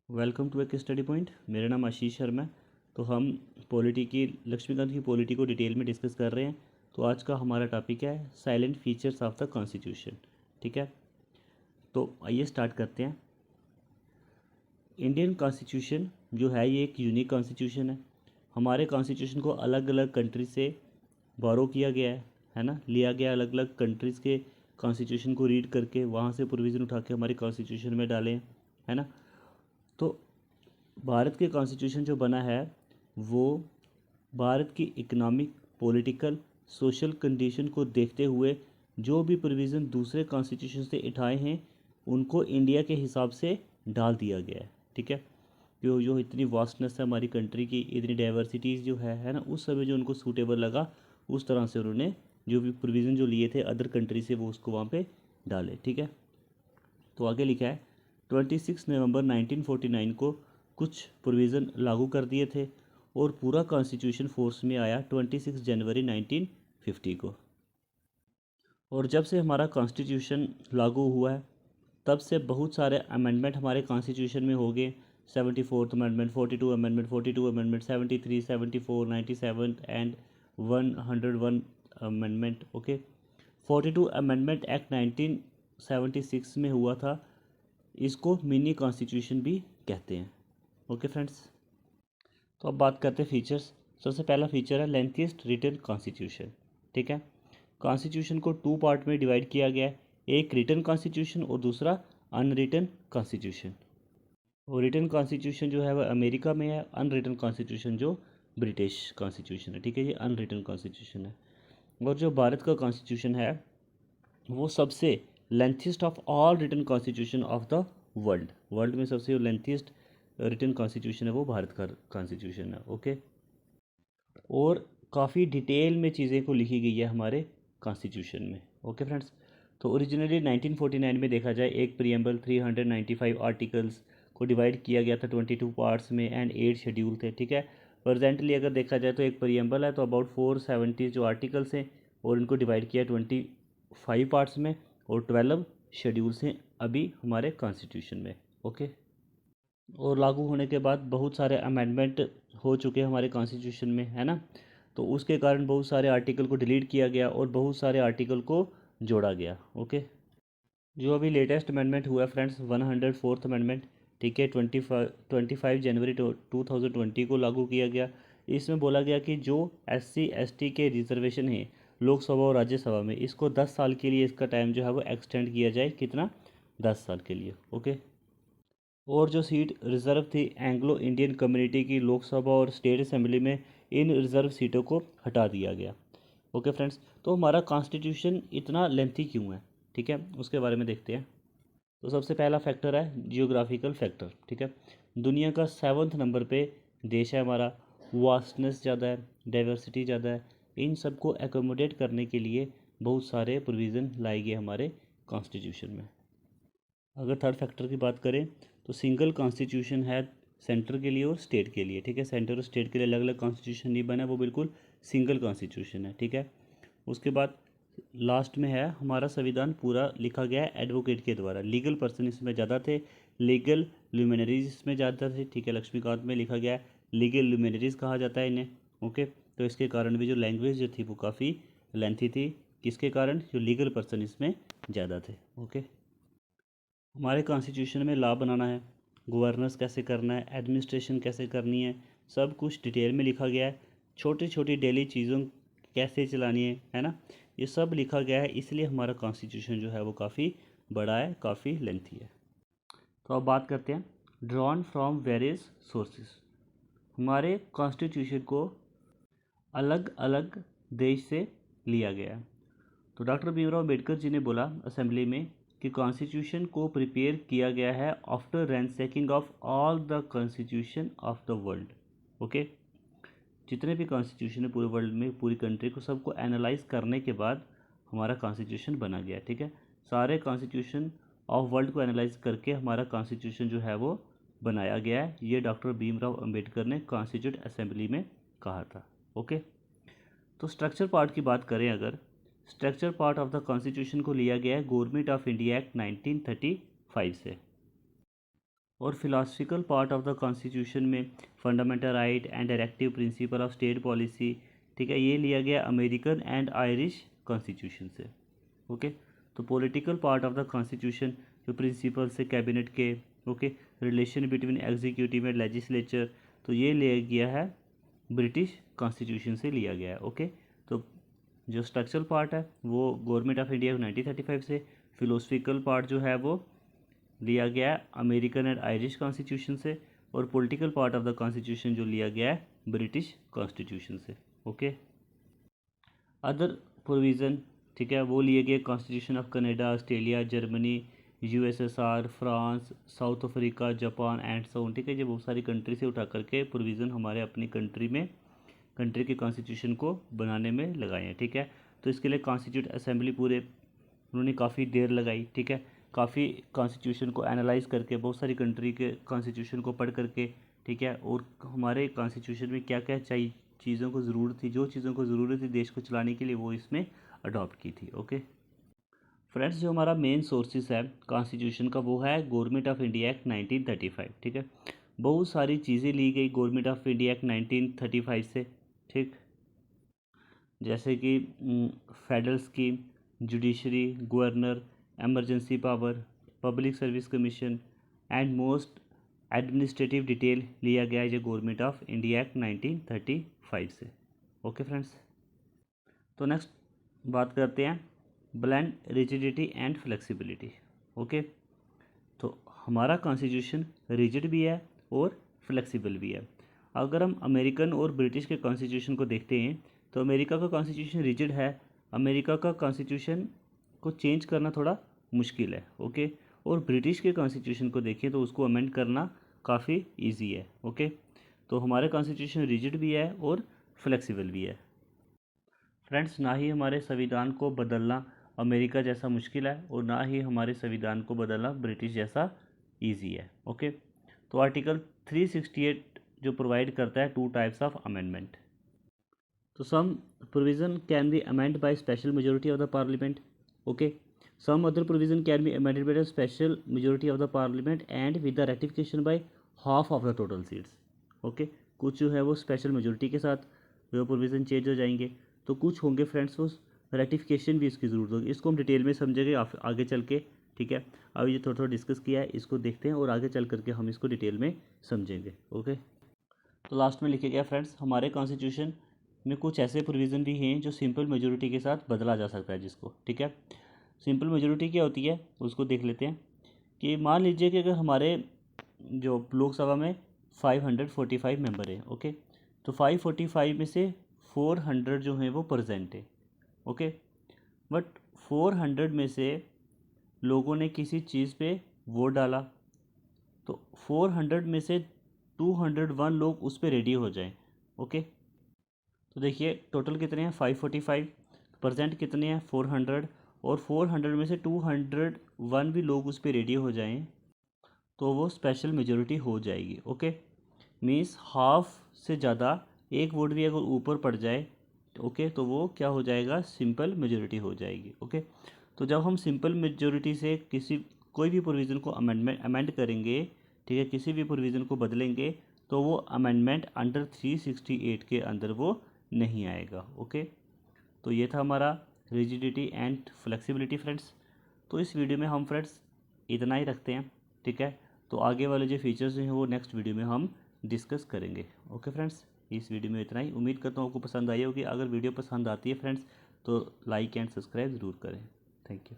Welcome to एक study point. मेरा नाम आशीष शर्मा है। तो हम पॉलिटी की लक्ष्मीकांत की पॉलिटी को डिटेल में डिस्कस कर रहे हैं। तो आज का हमारा टॉपिक है salient features of the constitution. ठीक है, तो आइए स्टार्ट करते हैं। इंडियन कॉन्स्टिट्यूशन जो है ये एक यूनिक कॉन्स्टिट्यूशन है। हमारे कॉन्स्टिट्यूशन को अलग अलग कंट्री से बोरो किया गया है ना, लिया गया अलग अलग कंट्रीज़ के कॉन्स्टिट्यूशन को रीड करके वहाँ से प्रोविज़न उठा के हमारे कॉन्स्टिट्यूशन में डाले हैं, है ना। तो भारत के कॉन्स्टिट्यूशन जो बना है वो भारत की इकोनॉमिक, पॉलिटिकल, सोशल कंडीशन को देखते हुए जो भी प्रोविज़न दूसरे कॉन्स्टिट्यूशन से उठाए हैं उनको इंडिया के हिसाब से डाल दिया गया है। ठीक है, जो इतनी वास्टनेस है हमारी कंट्री की, इतनी डाइवर्सिटीज़ जो है ना, उस समय जो उनको सूटेबल लगा उस तरह से उन्होंने जो भी प्रोविज़न जो लिए थे अदर कंट्री से वो उसको वहाँ पे डाले। ठीक है, तो आगे लिखा है 26 नवंबर 1949 को कुछ प्रोविज़न लागू कर दिए थे और पूरा कॉन्स्टिट्यूशन फोर्स में आया 26 जनवरी 1950 को। और जब से हमारा कॉन्स्टिट्यूशन लागू हुआ है तब से बहुत सारे अमेंडमेंट हमारे कॉन्स्टिट्यूशन में हो गए। 74th amendment, 42 amendment, 42 amendment, 73, 74, 97 and 101 amendment. Okay, 42 amendment act 1976 में हुआ था। इसको मिनी कॉन्स्टिट्यूशन भी कहते हैं। ओके फ्रेंड्स, तो अब बात करते हैं फीचर्स। सबसे पहला फीचर है लेंथीस्ट रिटन कॉन्स्टिट्यूशन। ठीक है, कॉन्स्टिट्यूशन को टू पार्ट में डिवाइड किया गया है, एक रिटन कॉन्स्टिट्यूशन और दूसरा अनरिटन कॉन्स्टिट्यूशन। और रिटन कॉन्स्टिट्यूशन जो है वह अमेरिका में है, अनरिटन कॉन्स्टिट्यूशन जो ब्रिटिश कॉन्स्टिट्यूशन है। ठीक है, ये अनरिटन कॉन्स्टिट्यूशन है। और जो भारत का कॉन्स्टिट्यूशन है वो सबसे lengthiest of all written constitution of the world. World में सबसे लेंथीस्ट रिटन कॉन्स्टिट्यूशन है वो भारत का कॉन्स्टिट्यूशन है। ओके, और काफ़ी डिटेल में चीज़ें को लिखी गई है हमारे कॉन्स्टिट्यूशन में। ओके फ्रेंड्स, तो ओरिजिनली 1949 में देखा जाए एक प्रीएम्बल 395 आर्टिकल्स को डिवाइड किया गया था 22 पार्ट्स में एंड 8 शेड्यूल थे। ठीक है, प्रेजेंटली अगर देखा जाए तो एक प्रीएम्बल है तो अबाउट 470 जो आर्टिकल्स हैं और इनको डिवाइड किया 25 पार्ट्स में और 12 शेड्यूल्स हैं अभी हमारे कॉन्स्टिट्यूशन में। ओके, और लागू होने के बाद बहुत सारे अमेंडमेंट हो चुके हैं हमारे कॉन्स्टिट्यूशन में, है ना। तो उसके कारण बहुत सारे आर्टिकल को डिलीट किया गया और बहुत सारे आर्टिकल को जोड़ा गया। ओके, जो अभी लेटेस्ट अमेंडमेंट हुआ है फ्रेंड्स 104th अमेंडमेंट। ठीक है, 25 जनवरी 2020 को लागू किया गया। इसमें बोला गया कि जो SC ST के रिजर्वेशन है लोकसभा और राज्यसभा में, इसको 10 साल के लिए इसका टाइम जो है वो एक्सटेंड किया जाए। कितना? 10 साल के लिए। ओके, और जो सीट रिज़र्व थी एंग्लो इंडियन कम्युनिटी की लोकसभा और स्टेट असेंबली में, इन रिज़र्व सीटों को हटा दिया गया। ओके फ्रेंड्स, तो हमारा कॉन्स्टिट्यूशन इतना लेंथी क्यों है? ठीक है, उसके बारे में देखते हैं। तो सबसे पहला फैक्टर है जियोग्राफिकल फैक्टर। ठीक है, दुनिया का 7th नंबर पे देश है हमारा, वास्टनेस ज़्यादा है, डाइवर्सिटी ज़्यादा है। इन सब को एकोमोडेट करने के लिए बहुत सारे प्रोविज़न लाए गए हमारे कॉन्स्टिट्यूशन में। अगर थर्ड फैक्टर की बात करें तो सिंगल कॉन्स्टिट्यूशन है सेंटर के लिए और स्टेट के लिए। ठीक है, सेंटर और स्टेट के लिए अलग अलग कॉन्स्टिट्यूशन नहीं बना, वो बिल्कुल सिंगल कॉन्स्टिट्यूशन है। ठीक है, उसके बाद लास्ट में है हमारा संविधान पूरा लिखा गया है एडवोकेट के द्वारा। लीगल पर्सन इसमें ज़्यादा थे, लीगल ल्यूमिनरीज इसमें ज़्यादा थे। ठीक है, लक्ष्मीकांत में लिखा गया है, लीगल ल्यूमिनरीज कहा जाता है इन्हें। ओके, तो इसके कारण भी जो लैंग्वेज जो थी वो काफ़ी लेंथी थी। किसके कारण? जो लीगल पर्सन इसमें ज़्यादा थे। ओके, हमारे कॉन्स्टिट्यूशन में लॉ बनाना है, गवर्नेंस कैसे करना है, एडमिनिस्ट्रेशन कैसे करनी है, सब कुछ डिटेल में लिखा गया है। छोटी छोटी डेली चीज़ों कैसे चलानी है ना, ये सब लिखा गया है। इसलिए हमारा कॉन्स्टिट्यूशन जो है वो काफ़ी बड़ा है, काफ़ी लेंथी है। तो अब बात करते हैं ड्रॉन फ्रॉम वेरियस सोर्सेज। हमारे कॉन्स्टिट्यूशन को अलग अलग देश से लिया गया है। तो डॉक्टर भीमराव अम्बेडकर जी ने बोला असेंबली में कि कॉन्स्टिट्यूशन को प्रिपेयर किया गया है after ransacking of all the constitution of the world. Okay, जितने भी कॉन्स्टिट्यूशन है पूरे वर्ल्ड में, पूरी कंट्री को सबको एनालाइज करने के बाद हमारा कॉन्स्टिट्यूशन बना गया। ठीक है, सारे कॉन्स्टिट्यूशन ऑफ वर्ल्ड को एनालाइज करके हमारा कॉन्स्टिट्यूशन जो है वो बनाया गया है। ये डॉक्टर भीमराव अम्बेडकर ने कॉन्स्टिट्यूट असेंबली में कहा था। ओके, तो स्ट्रक्चर पार्ट की बात करें अगर, structure part of the constitution को लिया गया है गवर्नमेंट ऑफ इंडिया एक्ट 1935 से। और philosophical part of the constitution में fundamental right and directive principle of state policy, ठीक है, ये लिया गया अमेरिकन एंड आयरिश कॉन्स्टिट्यूशन से। ओके, तो political part of the constitution जो प्रिंसिपल्स है कैबिनेट के, okay, relation between executive and legislature, तो ये लिया गया है ब्रिटिश कॉन्स्टिट्यूशन से लिया गया है। ओके, तो जो स्ट्रक्चरल पार्ट है वो गवर्नमेंट ऑफ इंडिया 1935 से, फिलोसफिकल पार्ट जो है वो लिया गया है अमेरिकन एंड आयरिश कॉन्स्टिट्यूशन से, और political part of the constitution जो लिया गया है ब्रिटिश कॉन्स्टिट्यूशन से। ओके, अदर प्रोविज़न, ठीक है, वो लिए गए constitution of Canada, Australia, Germany, USSR, France, south Africa, Japan and so on, ठीक है, ये बहुत सारी कंट्री से उठा करके प्रोविज़न हमारे अपनी कंट्री के कॉन्स्टिट्यूशन को बनाने में लगाए हैं। ठीक है, तो इसके लिए कॉन्स्टिट्यूट असेंबली पूरे उन्होंने काफ़ी देर लगाई। ठीक है, काफ़ी कॉन्स्टिट्यूशन को एनालाइज करके, बहुत सारी कंट्री के कॉन्स्टिट्यूशन को पढ़ करके, ठीक है, और हमारे कॉन्स्टिट्यूशन में क्या क्या चाहिए चीज़ों को ज़रूरत थी, जो चीज़ों को ज़रूरत थी देश को चलाने के लिए, वो इसमें अडॉप्ट की थी। ओके फ्रेंड्स, जो हमारा मेन सोर्सेस है कॉन्स्टिट्यूशन का वो है गवर्नमेंट ऑफ इंडिया एक्ट 1935। ठीक है, बहुत सारी चीज़ें ली गई गवर्नमेंट ऑफ इंडिया एक्ट 1935 से। ठीक, जैसे कि federal scheme, judiciary, governor, emergency power, public service commission and most administrative detail लिया गया है जो गवर्नमेंट ऑफ इंडिया एक्ट 1935 से। ओके फ्रेंड्स, तो नेक्स्ट बात करते हैं blend rigidity and flexibility. Okay, तो हमारा कॉन्स्टिट्यूशन रिजिड भी है और फ्लेक्सिबल भी है। अगर हम अमेरिकन और ब्रिटिश के कॉन्स्टिट्यूशन को देखते हैं तो अमेरिका का कॉन्स्टिट्यूशन रिजिड है, अमेरिका का कॉन्स्टिट्यूशन को चेंज करना थोड़ा मुश्किल है। ओके, और ब्रिटिश के कॉन्स्टिट्यूशन को देखें तो उसको अमेंड करना काफ़ी इजी है। ओके, तो हमारे कॉन्स्टिट्यूशन रिजिड भी है और फ्लेक्सिबल भी है। फ्रेंड्स, ना ही हमारे संविधान को बदलना अमेरिका जैसा मुश्किल है और ना ही हमारे संविधान को बदलना ब्रिटिश जैसा इजी है। ओके, तो आर्टिकल 368 जो प्रोवाइड करता है 2 टाइप्स ऑफ अमेंडमेंट। तो some provision can be amend by special majority of the parliament. Okay, some other provision can be amended by the special majority of the parliament and with the ratification by half of the total seats. Okay, कुछ जो है वो special majority के साथ वो provision change हो जाएंगे, तो कुछ होंगे फ्रेंड्स वो रेटिफिकेशन भी इसकी ज़रूरत होगी। इसको हम डिटेल में समझेंगे आगे चल के। ठीक है, अभी ये थोड़ा थोड़ा डिस्कस किया है, इसको देखते हैं और आगे चल करके हम इसको डिटेल में समझेंगे। ओके, तो लास्ट में लिखे गया फ्रेंड्स, हमारे कॉन्स्टिट्यूशन में कुछ ऐसे प्रोविज़न भी हैं जो सिंपल मेजोरिटी के साथ बदला जा सकता है जिसको। ठीक है, सिंपल मेजोरिटी क्या होती है उसको देख लेते हैं। कि मान लीजिए कि अगर हमारे जो लोकसभा में 545 मेंबर है, ओके, तो 545 में से 400 जो हैं वो प्रेजेंट है। ओके, बट 400 में से लोगों ने किसी चीज़ पे वोट डाला, तो 400 में से 201 लोग उस पर रेडी हो जाएं। ओके, तो देखिए टोटल कितने हैं 545, परसेंट कितने हैं 400, और 400 में से 201 भी लोग उस पर रेडी हो जाएं तो वो स्पेशल मेजोरिटी हो जाएगी। ओके, मीन्स हाफ से ज़्यादा एक वोट भी अगर ऊपर पड़ जाए, ओके, तो वो क्या हो जाएगा, सिंपल मेजोरिटी हो जाएगी। ओके, तो जब हम सिंपल मेजोरिटी से कोई भी प्रोविज़न को अमेंड करेंगे, ठीक है, किसी भी प्रोविज़न को बदलेंगे, तो वो अमेंडमेंट अंडर 368 के अंदर वो नहीं आएगा। ओके, तो ये था हमारा रिजिडिटी एंड फ्लेक्सिबिलिटी फ्रेंड्स। तो इस वीडियो में हम फ्रेंड्स इतना ही रखते हैं। ठीक है, तो आगे वाले जो फीचर्स हैं वो नेक्स्ट वीडियो में हम डिस्कस करेंगे। ओके फ्रेंड्स, इस वीडियो में इतना ही। उम्मीद करता हूँ आपको पसंद आई होगी। अगर वीडियो पसंद आती है फ्रेंड्स तो लाइक एंड सब्सक्राइब ज़रूर करें। Thank you.